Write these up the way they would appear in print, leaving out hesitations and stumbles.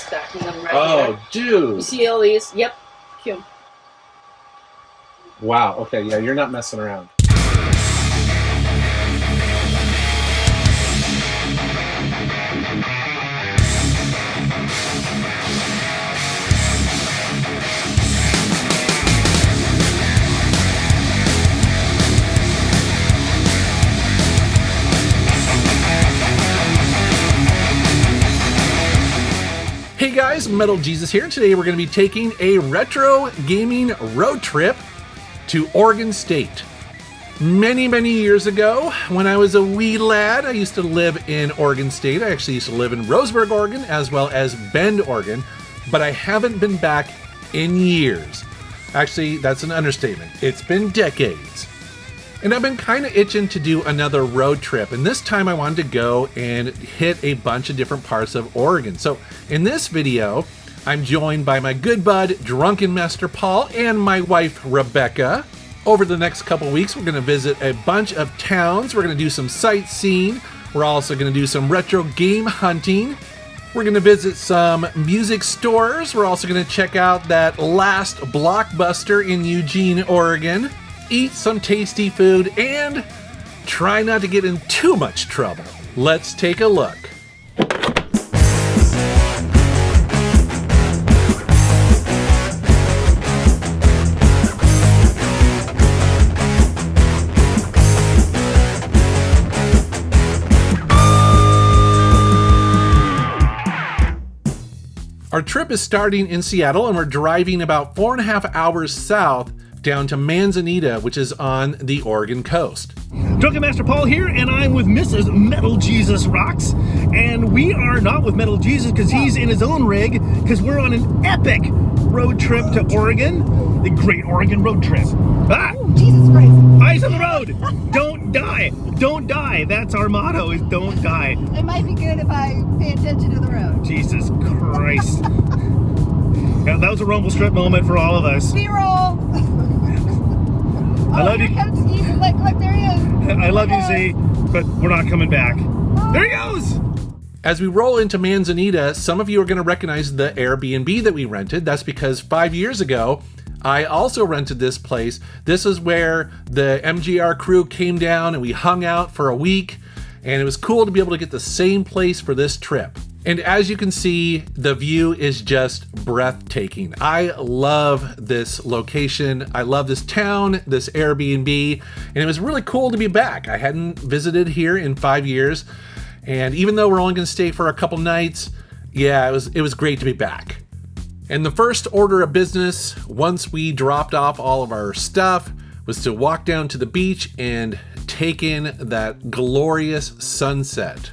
stacking them right Oh, here. dude. You see all these? Yep. Cute. Wow. Okay. Yeah, you're not messing around. Hey guys, Metal Jesus here. Today we're going to be taking a retro gaming road trip to Oregon State. Many years ago, when I was a wee lad, I used to live in Oregon State. I actually used to live in Roseburg, Oregon, as well as Bend, Oregon, but I haven't been back in years. Actually, that's an understatement. It's been decades. And I've been kind of itching to do another road trip, and this time I wanted to go and hit a bunch of different parts of Oregon. So in this video, I'm joined by my good bud, Drunken Master Paul, and my wife, Rebecca. Over the next couple weeks, we're going to visit a bunch of towns. We're going to do some sightseeing. We're also going to do some retro game hunting. We're going to visit some music stores. We're also going to check out that last Blockbuster in Eugene, Oregon. Eat some tasty food, and try not to get in too much trouble. Let's take a look. Our trip is starting in Seattle, and we're driving about 4.5 hours south down to Manzanita, which is on the Oregon coast. Drunken Master Paul here, and I'm with Mrs. MetalJesusRocks, and we are not with Metal Jesus because he's in his own rig, because we're on an epic road trip to Oregon, the Great Oregon Road Trip. Ah! Oh, Jesus Christ. Eyes on the road! Don't die! Don't die! That's our motto, is don't die. It might be good if I pay attention to the road. Jesus Christ. Yeah, that was a rumble strip moment for all of us. B-roll! I love you. Here comes Steve. Look, there he is. I love you, Z, but we're not coming back. There he goes! As we roll into Manzanita, some of you are going to recognize the Airbnb that we rented. That's because 5 years ago, I also rented this place. This is where the MGR crew came down and we hung out for a week, and it was cool to be able to get the same place for this trip. And as you can see, the view is just breathtaking. I love this location. I love this town, this Airbnb, and it was really cool to be back. I hadn't visited here in 5 years, and even though we're only gonna stay for a couple nights, yeah, it was great to be back. And the first order of business, once we dropped off all of our stuff, was to walk down to the beach and take in that glorious sunset.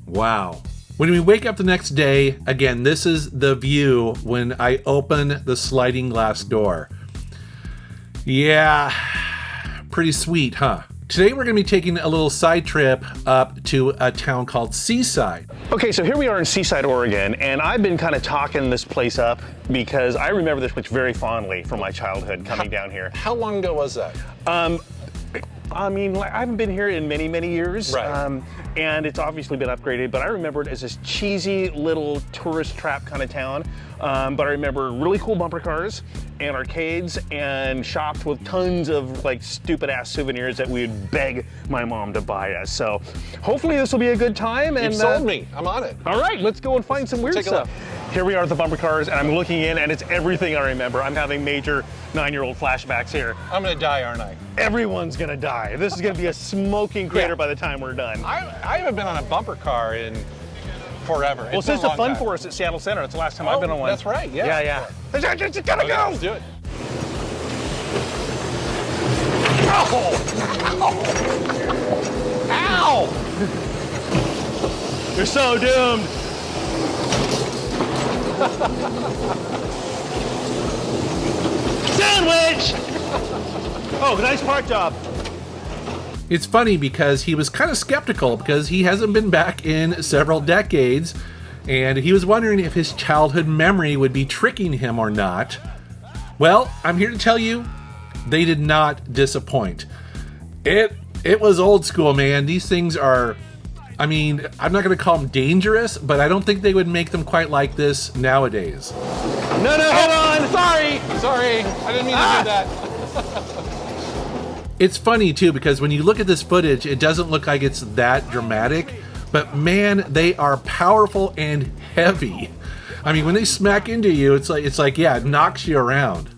Wow. When we wake up the next day, again, this is the view when I open the sliding glass door. Yeah, pretty sweet, huh? Today we're going to be taking a little side trip up to a town called Seaside. Okay, so here we are in Seaside, Oregon, and I've been kind of talking this place up because I remember this place very fondly from my childhood coming down here. How long ago was that? I mean, I haven't been here in many years, Right. and it's obviously been upgraded, but I remember it as this cheesy little tourist trap kind of town. But I remember really cool bumper cars and arcades and shops with tons of like stupid ass souvenirs that we would beg my mom to buy us. So hopefully this will be a good time. And You've sold me. I'm on it. all right, let's go and find some weird Take a stuff. Here we are at the bumper cars, and I'm looking in, and it's everything I remember. I'm having major 9-year-old flashbacks here. I'm gonna die, aren't I? Everyone's gonna die. This is gonna be a smoking crater Yeah. by the time we're done. I haven't been on a bumper car in forever. Well, since the Fun Forest at Seattle Center, it's the last time I've been on one. That's right, yeah. Yeah. It's gotta Okay, go! let's do it. Ow! You're so doomed. Sandwich! Oh, nice park job. It's funny because he was kind of skeptical because he hasn't been back in several decades, and he was wondering if his childhood memory would be tricking him or not. Well, I'm here to tell you, they did not disappoint. It was old school, man. These things are I mean, I'm not going to call them dangerous, but I don't think they would make them quite like this nowadays. No, hold on. Sorry, I didn't mean to do that. It's funny too, because when you look at this footage, it doesn't look like it's that dramatic, but man, they are powerful and heavy. I mean, when they smack into you, it's like, yeah, it knocks you around.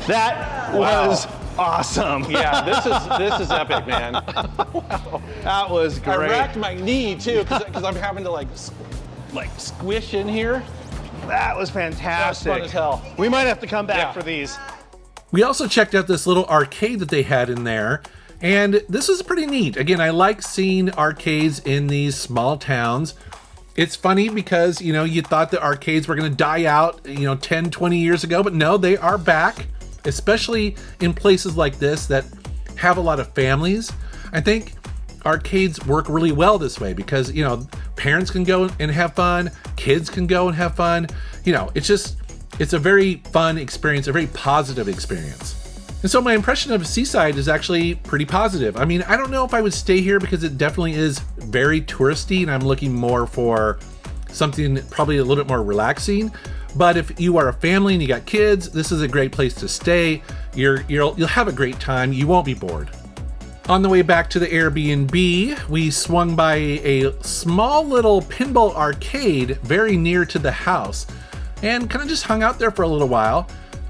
That was awesome. Yeah, this is epic, man. Wow. That was great. I racked my knee too, because I'm having to like squish in here. That was fantastic. That was fun as hell. We might have to come back Yeah. for these. We also checked out this little arcade that they had in there, and this is pretty neat. Again, I like seeing arcades in these small towns. It's funny because, you know, you thought the arcades were going to die out, 10, 20 years ago, but no, they are back, especially in places like this that have a lot of families. I think arcades work really well this way because, parents can go and have fun, kids can go and have fun. It's a very fun experience, a very positive experience. And so my impression of Seaside is actually pretty positive. I mean, I don't know if I would stay here because it definitely is very touristy and I'm looking more for something probably a little bit more relaxing. But if you are a family and you got kids, this is a great place to stay. You'll have a great time. You won't be bored. On the way back to the Airbnb, we swung by a small little pinball arcade very near to the house and kind of just hung out there for a little while.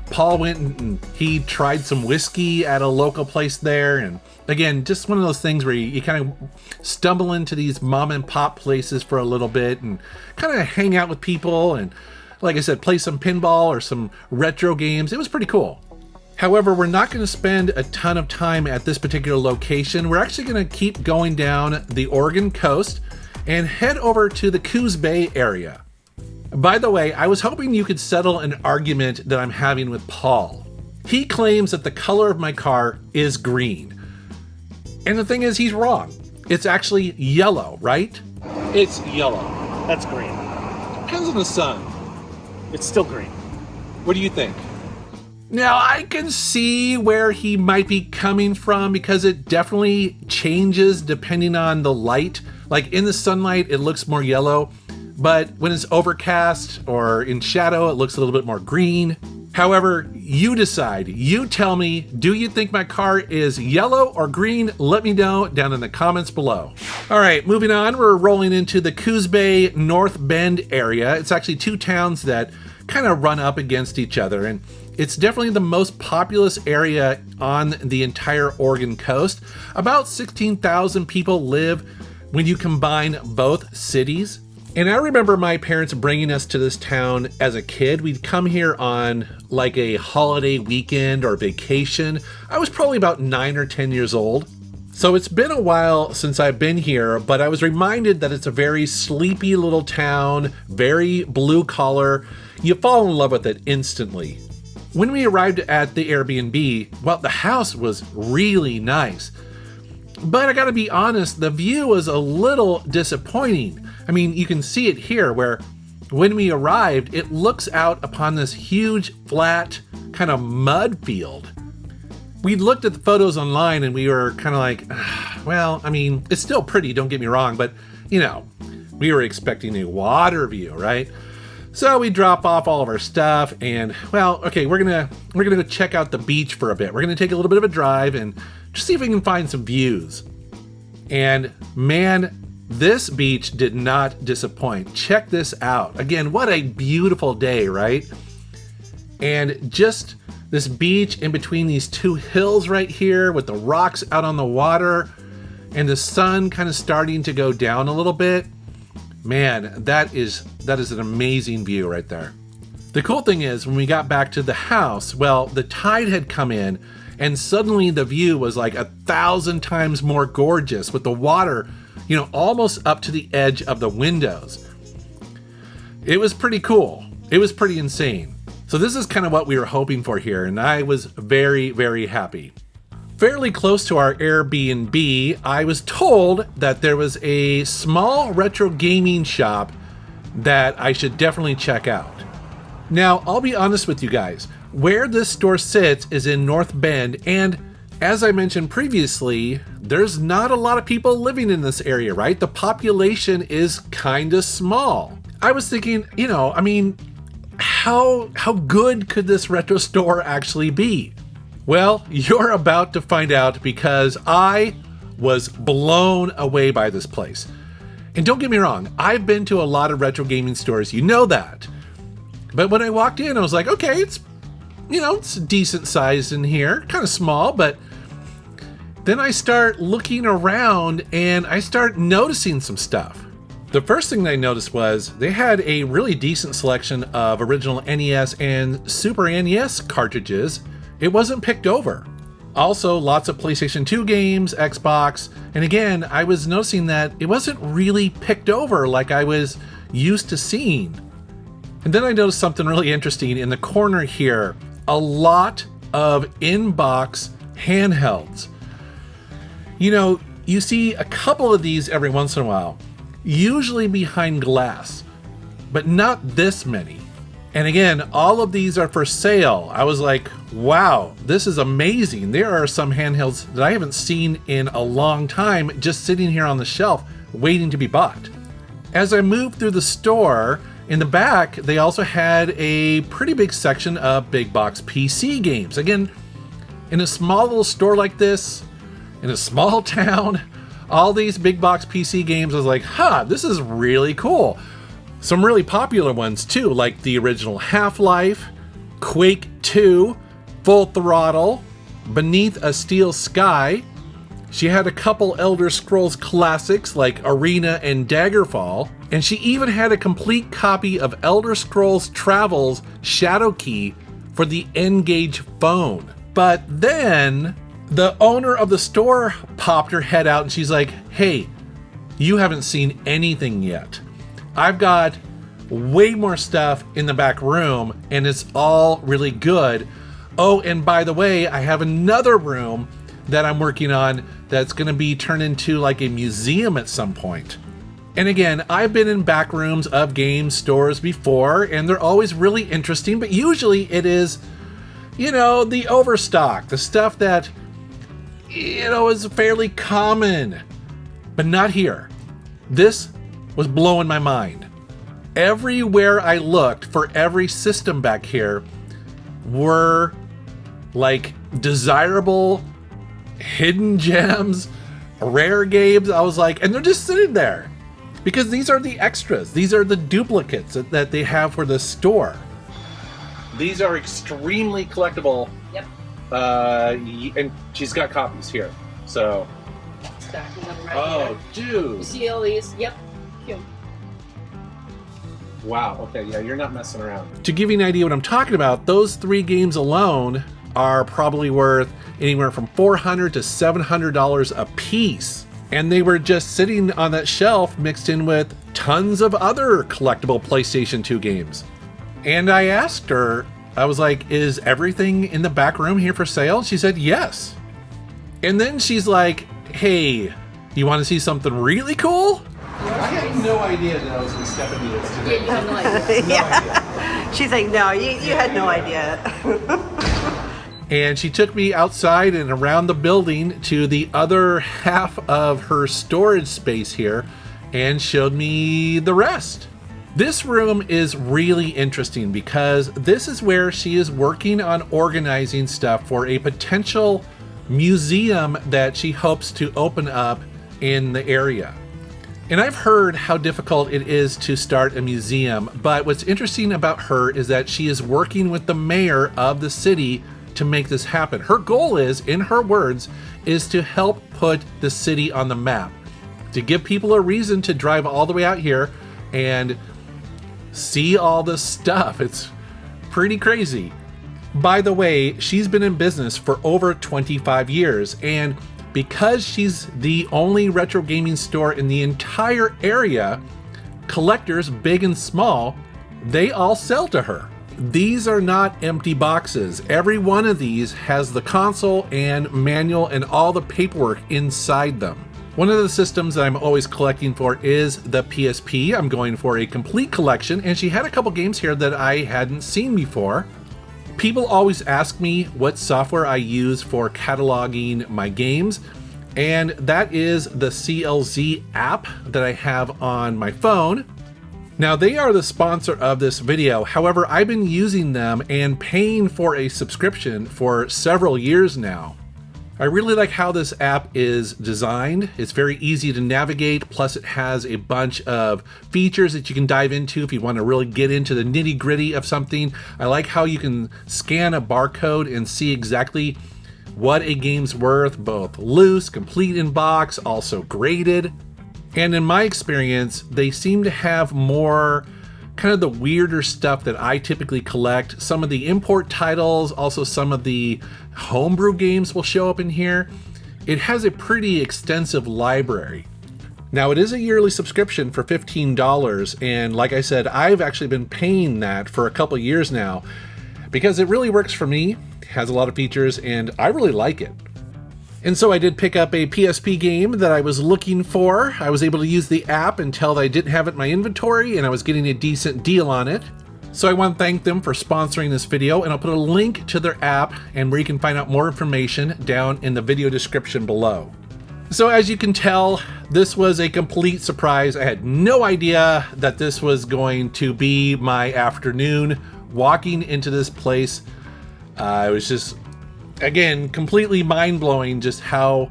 Paul went and he tried some whiskey at a local place there. And again, just one of those things where you kind of stumble into these mom and pop places for a little bit and kind of hang out with people. And like I said, play some pinball or some retro games. It was pretty cool. However, we're not going to spend a ton of time at this particular location. We're actually going to keep going down the Oregon coast and head over to the Coos Bay area. By the way, I was hoping you could settle an argument that I'm having with Paul. He claims that the color of my car is green. And the thing is, he's wrong. It's actually yellow, right? It's yellow. That's green. Depends on the sun. It's still green. What do you think? Now, I can see where he might be coming from because it definitely changes depending on the light. Like in the sunlight, it looks more yellow. But when it's overcast or in shadow, it looks a little bit more green. However, you decide. You tell me, do you think my car is yellow or green? Let me know down in the comments below. All right, moving on, we're rolling into the Coos Bay North Bend area. It's actually two towns that kind of run up against each other, and it's definitely the most populous area on the entire Oregon coast. About 16,000 people live when you combine both cities. And I remember my parents bringing us to this town as a kid. We'd come here on like a holiday weekend or vacation. I was probably about 9 or 10 years old. So it's been a while since I've been here, but I was reminded that it's a very sleepy little town, very blue collar. You fall in love with it instantly. When we arrived at the Airbnb, well, the house was really nice. But I gotta be honest, the view was a little disappointing. I mean, you can see it here where when we arrived, it looks out upon this huge, flat, kind of mud field. We looked at the photos online and we were kind of like, well, I mean, it's still pretty, don't get me wrong, but we were expecting a water view, right? So we drop off all of our stuff and, well, okay, we're gonna go check out the beach for a bit. We're gonna take a little bit of a drive and just see if we can find some views. And man, this beach did not disappoint. Check this out. Again, what a beautiful day, right? And just this beach in between these two hills right here with the rocks out on the water and the sun kind of starting to go down a little bit. Man, that is an amazing view right there. The cool thing is when we got back to the house, well, the tide had come in and suddenly the view was like 1,000 times more gorgeous with the water, almost up to the edge of the windows. It was pretty cool. It was pretty insane. So this is kind of what we were hoping for here, and I was very, very happy. Fairly close to our Airbnb, I was told that there was a small retro gaming shop that I should definitely check out. Now, I'll be honest with you guys. Where this store sits is in North Bend, and As I mentioned previously, there's not a lot of people living in this area, right? The population is kind of small. I was thinking, how good could this retro store actually be? Well, you're about to find out because I was blown away by this place. And don't get me wrong, I've been to a lot of retro gaming stores, you know that. But when I walked in, I was like, okay, it's decent sized in here, kind of small, but then I start looking around and I start noticing some stuff. The first thing that I noticed was they had a really decent selection of original NES and Super NES cartridges. It wasn't picked over. Also, lots of PlayStation 2 games, Xbox, and again, I was noticing that it wasn't really picked over like I was used to seeing. And then I noticed something really interesting in the corner here. A lot of in-box handhelds. You see a couple of these every once in a while, usually behind glass, but not this many. And again, all of these are for sale. I was like, wow, this is amazing. There are some handhelds that I haven't seen in a long time just sitting here on the shelf waiting to be bought. As I moved through the store, in the back, they also had a pretty big section of big box PC games. Again, in a small little store like this, in a small town, all these big box PC games, I was like, this is really cool. Some really popular ones too, like the original Half-Life, Quake 2, Full Throttle, Beneath a Steel Sky. She had a couple Elder Scrolls classics like Arena and Daggerfall, and she even had a complete copy of Elder Scrolls Travel's Shadow Key for the N-Gage phone. But then the owner of the store popped her head out and she's like, hey, you haven't seen anything yet. I've got way more stuff in the back room and it's all really good. Oh, and by the way, I have another room that I'm working on that's going to be turned into like a museum at some point. And again, I've been in back rooms of game stores before and they're always really interesting, but usually it is, the overstock, the stuff that, is fairly common, but not here. This was blowing my mind. Everywhere I looked for every system back here were like desirable hidden gems, rare games. I was like, and they're just sitting there because these are the extras. These are the duplicates that they have for the store. These are extremely collectible. Yep. And she's got copies here. So. Stacking them right there. Dude. You see all these? Yep. Cute. Wow. Okay. Yeah, you're not messing around. To give you an idea what I'm talking about, those 3 games alone are probably worth anywhere from $400 to $700 a piece. And they were just sitting on that shelf mixed in with tons of other collectible PlayStation 2 games. And I asked her, I was like, is everything in the back room here for sale? She said, yes. And then she's like, hey, you want to see something really cool? I had no idea that I was going to step into this today. Yeah, you have no idea. Yeah. She's like, no, you had no idea. And she took me outside and around the building to the other half of her storage space here and showed me the rest. This room is really interesting because this is where she is working on organizing stuff for a potential museum that she hopes to open up in the area. And I've heard how difficult it is to start a museum, but what's interesting about her is that she is working with the mayor of the city to make this happen. Her goal is, in her words, is to help put the city on the map, to give people a reason to drive all the way out here and see all this stuff. It's pretty crazy. By the way, she's been in business for over 25 years, and because she's the only retro gaming store in the entire area, collectors, big and small, they all sell to her. These are not empty boxes. Every one of these has the console and manual and all the paperwork inside them. One of the systems that I'm always collecting for is the PSP. I'm going for a complete collection, and she had a couple games here that I hadn't seen before. People always ask me what software I use for cataloging my games, and that is the CLZ app that I have on my phone. Now, they are the sponsor of this video. However, I've been using them and paying for a subscription for several years now. I really like how this app is designed. It's very easy to navigate, plus it has a bunch of features that you can dive into if you want to really get into the nitty-gritty of something. I like how you can scan a barcode and see exactly what a game's worth, both loose, complete in box, also graded. And in my experience, they seem to have more kind of the weirder stuff that I typically collect. Some of the import titles, also some of the homebrew games will show up in here. It has a pretty extensive library. Now, it is a yearly subscription for $15, and like I said, I've actually been paying that for a couple years now because it really works for me, has a lot of features, and I really like it. And so I did pick up a PSP game that I was looking for. I was able to use the app until I didn't have it in my inventory and I was getting a decent deal on it. So I want to thank them for sponsoring this video, and I'll put a link to their app and where you can find out more information down in the video description below. So as you can tell, this was a complete surprise. I had no idea that this was going to be my afternoon walking into this place. It was just, again, completely mind-blowing just how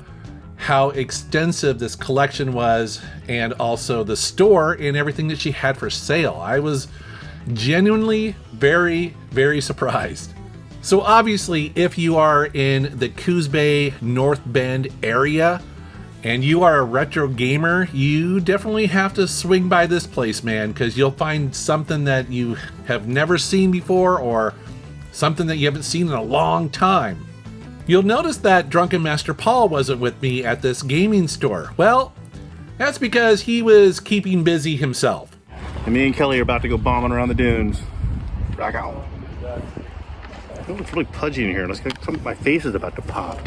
extensive this collection was, and also the store and everything that she had for sale. I was genuinely very, very surprised. So obviously, if you are in the Coos Bay, North Bend area, and you are a retro gamer, you definitely have to swing by this place, man, because you'll find something that you have never seen before, or something that you haven't seen in a long time. You'll notice that Drunken Master Paul wasn't with me at this gaming store. Well, that's because he was keeping busy himself. And me and Kelly are about to go bombing around the dunes. Rock out. Oh, it's really pudgy in here. My face is about to pop.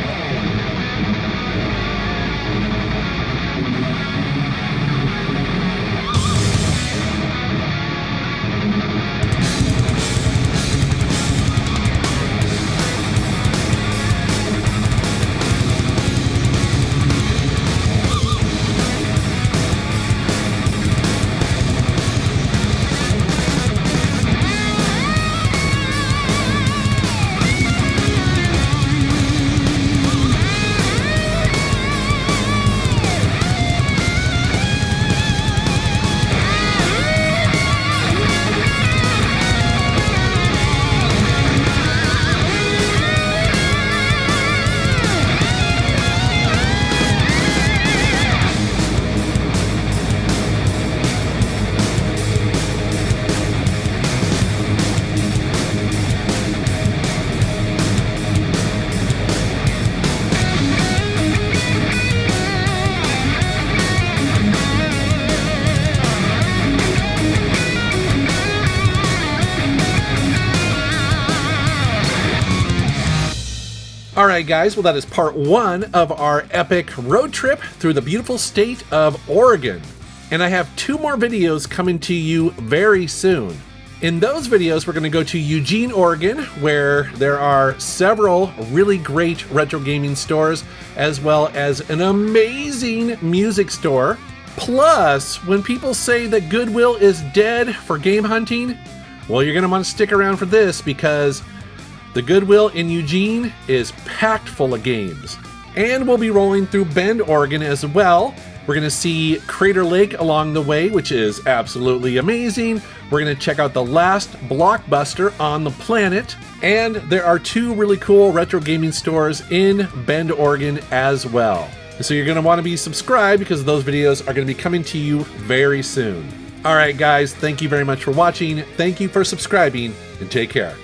Alright guys, well that is part one of our epic road trip through the beautiful state of Oregon. And I have 2 more videos coming to you very soon. In those videos, we're going to go to Eugene, Oregon, where there are several really great retro gaming stores, as well as an amazing music store. Plus, when people say that Goodwill is dead for game hunting, well, you're going to want to stick around for this, because the Goodwill in Eugene is packed full of games. And we'll be rolling through Bend, Oregon as well. We're going to see Crater Lake along the way, which is absolutely amazing. We're going to check out the last blockbuster on the planet. And there are 2 really cool retro gaming stores in Bend, Oregon as well. So you're going to want to be subscribed, because those videos are going to be coming to you very soon. All right, guys, thank you very much for watching. Thank you for subscribing, and take care.